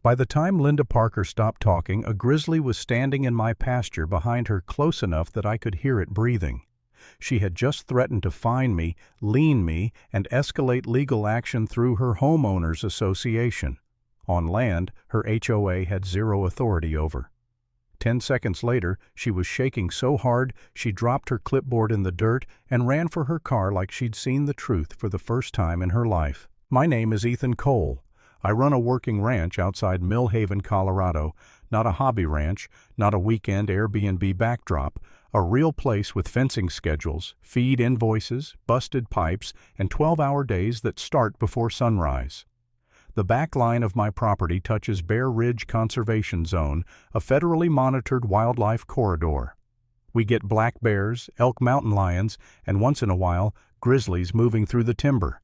By the time Linda Parker stopped talking, a grizzly was standing in my pasture behind her close enough that I could hear it breathing. She had just threatened to fine me, lien me, and escalate legal action through her homeowners association. On land, her HOA had zero authority over. 10 seconds later, she was shaking so hard she dropped her clipboard in the dirt and ran for her car like she'd seen the truth for the first time in her life. My name is Ethan Cole. I run a working ranch outside Mill Haven, Colorado, not a hobby ranch, not a weekend Airbnb backdrop, a real place with fencing schedules, feed invoices, busted pipes, and 12-hour days that start before sunrise. The back line of my property touches Bear Ridge Conservation Zone, a federally monitored wildlife corridor. We get black bears, elk mountain lions, and once in a while, grizzlies moving through the timber.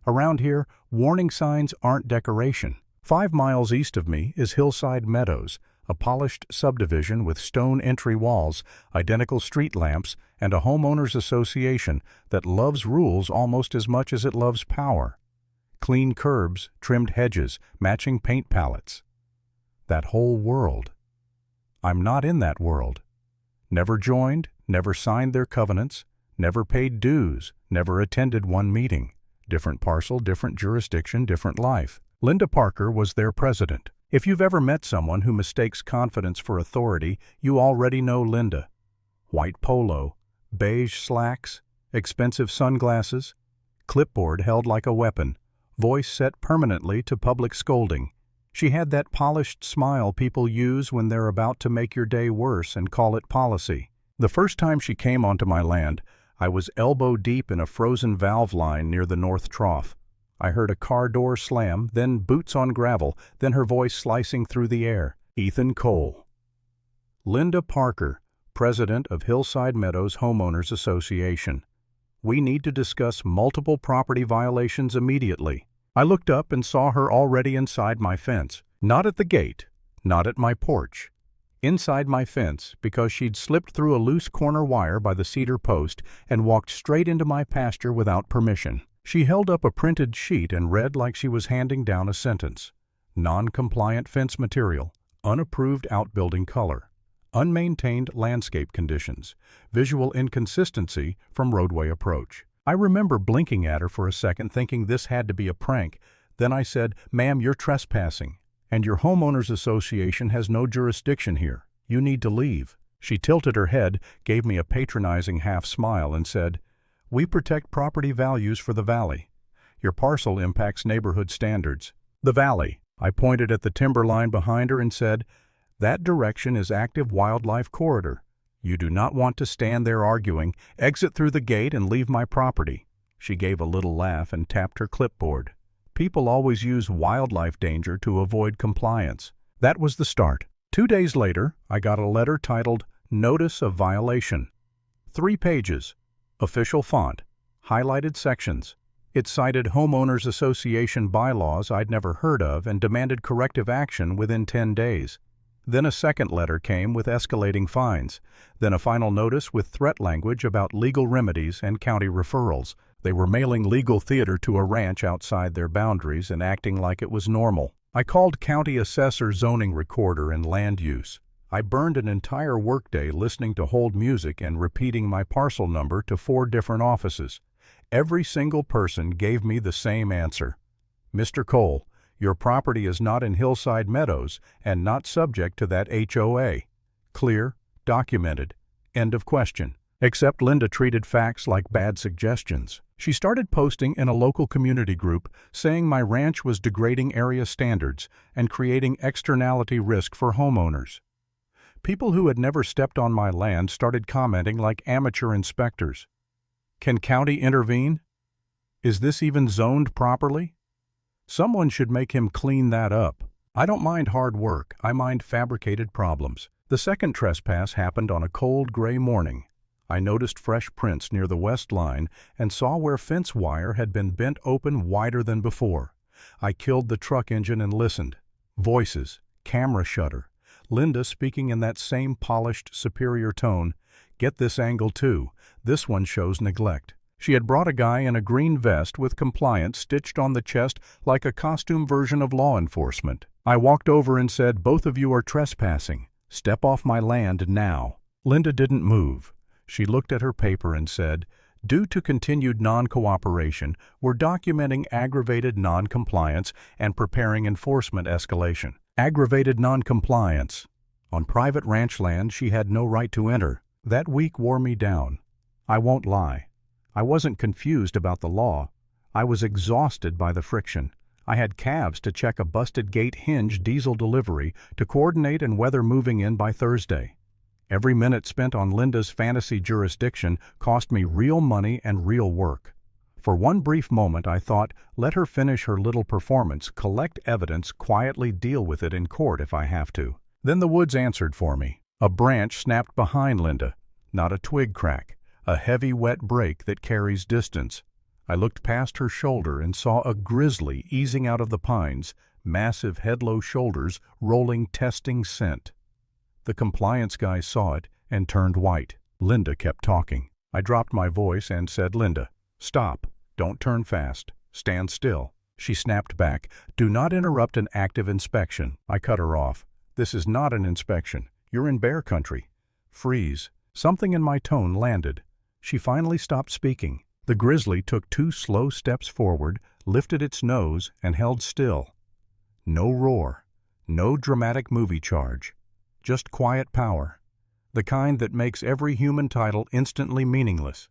Around here, warning signs aren't decoration. 5 miles east of me is Hillside Meadows, a polished subdivision with stone entry walls, identical street lamps, and a homeowners association that loves rules almost as much as it loves power. Clean curbs, trimmed hedges, matching paint palettes. That whole world. I'm not in that world. Never joined, never signed their covenants, never paid dues, never attended one meeting. Different parcel, different jurisdiction, different life. Linda Parker was their president. If you've ever met someone who mistakes confidence for authority, you already know Linda. White polo, beige slacks, expensive sunglasses, clipboard held like a weapon, voice set permanently to public scolding. She had that polished smile people use when they're about to make your day worse and call it policy. The first time she came onto my land, I was elbow deep in a frozen valve line near the North Trough. I heard a car door slam, then boots on gravel, then her voice slicing through the air. Ethan Cole. Linda Parker, president of Hillside Meadows Homeowners Association. We need to discuss multiple property violations immediately. I looked up and saw her already inside my fence. Not at the gate, not at my porch. Inside my fence because she'd slipped through a loose corner wire by the cedar post and walked straight into my pasture without permission. She held up a printed sheet and read like she was handing down a sentence. Non-compliant fence material, unapproved outbuilding color, unmaintained landscape conditions, visual inconsistency from roadway approach. I remember blinking at her for a second thinking this had to be a prank. Then I said, "Ma'am, you're trespassing. And your homeowners association has no jurisdiction here. You need to leave." She tilted her head, gave me a patronizing half smile, and said, "We protect property values for the valley. Your parcel impacts neighborhood standards." The valley. I pointed at the timber line behind her and said, "That direction is active wildlife corridor. You do not want to stand there arguing. Exit through the gate and leave my property." She gave a little laugh and tapped her clipboard. People always use wildlife danger to avoid compliance. That was the start. 2 days later, I got a letter titled Notice of Violation. 3 pages. Official font. Highlighted sections. It cited homeowners association bylaws I'd never heard of and demanded corrective action within 10 days. Then a second letter came with escalating fines. Then a final notice with threat language about legal remedies and county referrals. They were mailing legal theater to a ranch outside their boundaries and acting like it was normal. I called county assessor, zoning recorder, and land use. I burned an entire workday listening to hold music and repeating my parcel number to 4 different offices. Every single person gave me the same answer. "Mr. Cole, your property is not in Hillside Meadows and not subject to that HOA. Clear, documented, end of question." Except Linda treated facts like bad suggestions. She started posting in a local community group saying my ranch was degrading area standards and creating externality risk for homeowners. People who had never stepped on my land started commenting like amateur inspectors. "Can county intervene? Is this even zoned properly? Someone should make him clean that up." I don't mind hard work, I mind fabricated problems. The second trespass happened on a cold gray morning. I noticed fresh prints near the west line and saw where fence wire had been bent open wider than before. I killed the truck engine and listened. Voices, camera shutter, Linda speaking in that same polished, superior tone. "Get this angle too. This one shows neglect." She had brought a guy in a green vest with compliance stitched on the chest like a costume version of law enforcement. I walked over and said, "Both of you are trespassing. Step off my land now." Linda didn't move. She looked at her paper and said, "Due to continued non-cooperation, we're documenting aggravated non-compliance and preparing enforcement escalation." Aggravated non-compliance. On private ranch land she had no right to enter. That week wore me down. I won't lie. I wasn't confused about the law. I was exhausted by the friction. I had calves to check a busted gate hinge diesel delivery, to coordinate and weather moving in by Thursday. Every minute spent on Linda's fantasy jurisdiction cost me real money and real work. For one brief moment I thought, let her finish her little performance, collect evidence, quietly deal with it in court if I have to. Then the woods answered for me. A branch snapped behind Linda. Not a twig crack. A heavy wet break that carries distance. I looked past her shoulder and saw a grizzly easing out of the pines, massive head-low shoulders rolling testing scent. The compliance guy saw it and turned white. Linda kept talking. I dropped my voice and said, "Linda, stop. Don't turn fast. Stand still." She snapped back, "Do not interrupt an active inspection." I cut her off. "This is not an inspection. You're in bear country." Freeze. Something in my tone landed. She finally stopped speaking. The grizzly took 2 slow steps forward, lifted its nose, and held still. No roar. No dramatic movie charge. Just quiet power. The kind that makes every human title instantly meaningless.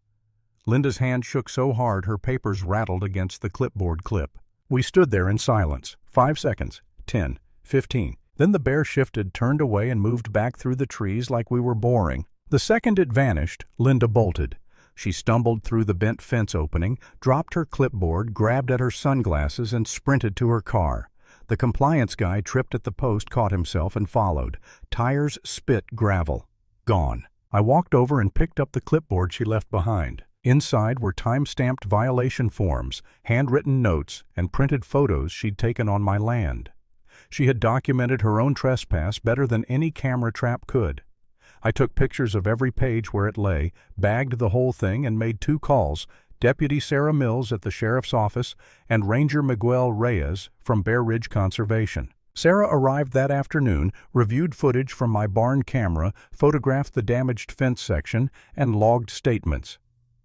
Linda's hand shook so hard her papers rattled against the clipboard clip. We stood there in silence. 5 seconds. 10. 15. Then the bear shifted, turned away, and moved back through the trees like we were boring. The second it vanished, Linda bolted. She stumbled through the bent fence opening, dropped her clipboard, grabbed at her sunglasses, and sprinted to her car. The compliance guy tripped at the post, caught himself, and followed. Tires spit gravel. Gone. I walked over and picked up the clipboard she left behind. Inside were time-stamped violation forms, handwritten notes, and printed photos she'd taken on my land. She had documented her own trespass better than any camera trap could. I took pictures of every page where it lay, bagged the whole thing, and made 2 calls, Deputy Sarah Mills at the Sheriff's Office and Ranger Miguel Reyes from Bear Ridge Conservation. Sarah arrived that afternoon, reviewed footage from my barn camera, photographed the damaged fence section, and logged statements.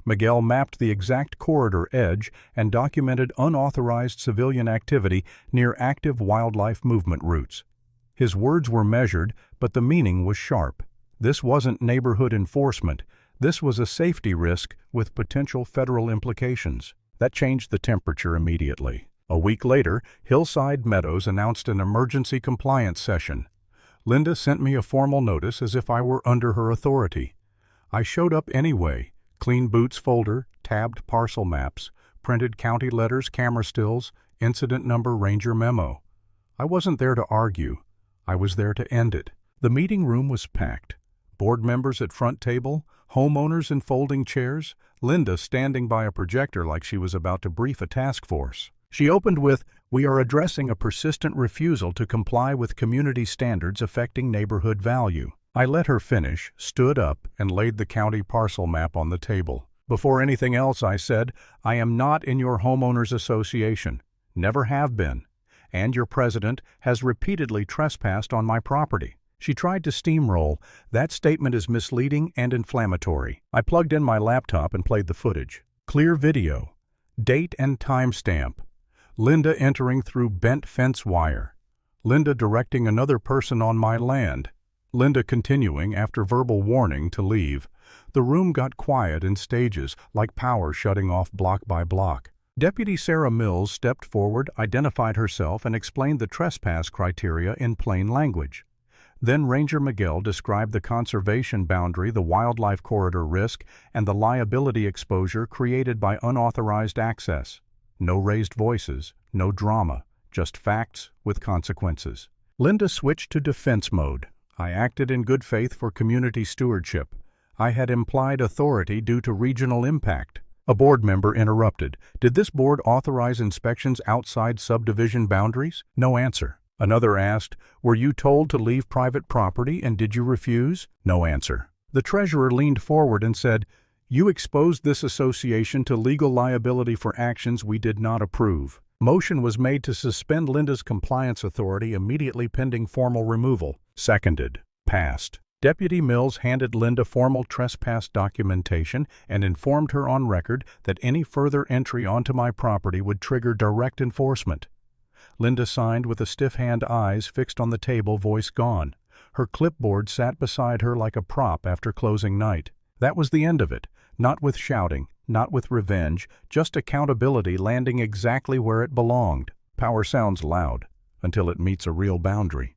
Miguel mapped the exact corridor edge and documented unauthorized civilian activity near active wildlife movement routes. His words were measured, but the meaning was sharp. This wasn't neighborhood enforcement. This was a safety risk with potential federal implications. That changed the temperature immediately. A week later, Hillside Meadows announced an emergency compliance session. Linda sent me a formal notice as if I were under her authority. I showed up anyway. Clean boots folder, tabbed parcel maps, printed county letters, camera stills, incident number, ranger memo. I wasn't there to argue. I was there to end it. The meeting room was packed. Board members at front table, homeowners in folding chairs, Linda standing by a projector like she was about to brief a task force. She opened with, "We are addressing a persistent refusal to comply with community standards affecting neighborhood value." I let her finish, stood up, and laid the county parcel map on the table. Before anything else, I said, "I am not in your homeowners association, never have been, and your president has repeatedly trespassed on my property." She tried to steamroll. "That statement is misleading and inflammatory." I plugged in my laptop and played the footage. Clear video. Date and timestamp. Linda entering through bent fence wire. Linda directing another person on my land. Linda continuing, after verbal warning, to leave. The room got quiet in stages, like power shutting off block by block. Deputy Sarah Mills stepped forward, identified herself, and explained the trespass criteria in plain language. Then Ranger Miguel described the conservation boundary, the wildlife corridor risk, and the liability exposure created by unauthorized access. No raised voices, no drama, just facts with consequences. Linda switched to defense mode. I acted in good faith for community stewardship. I had implied authority due to regional impact. A board member interrupted. "Did this board authorize inspections outside subdivision boundaries?" No answer. Another asked, "Were you told to leave private property and did you refuse?" No answer. The treasurer leaned forward and said, "You exposed this association to legal liability for actions we did not approve. Motion was made to suspend Linda's compliance authority immediately pending formal removal. Seconded. Passed. Deputy Mills handed Linda formal trespass documentation and informed her on record that any further entry onto my property would trigger direct enforcement. Linda signed with a stiff hand, eyes fixed on the table, voice gone. Her clipboard sat beside her like a prop after closing night. That was the end of it. Not with shouting, not with revenge, just accountability landing exactly where it belonged. Power sounds loud until it meets a real boundary.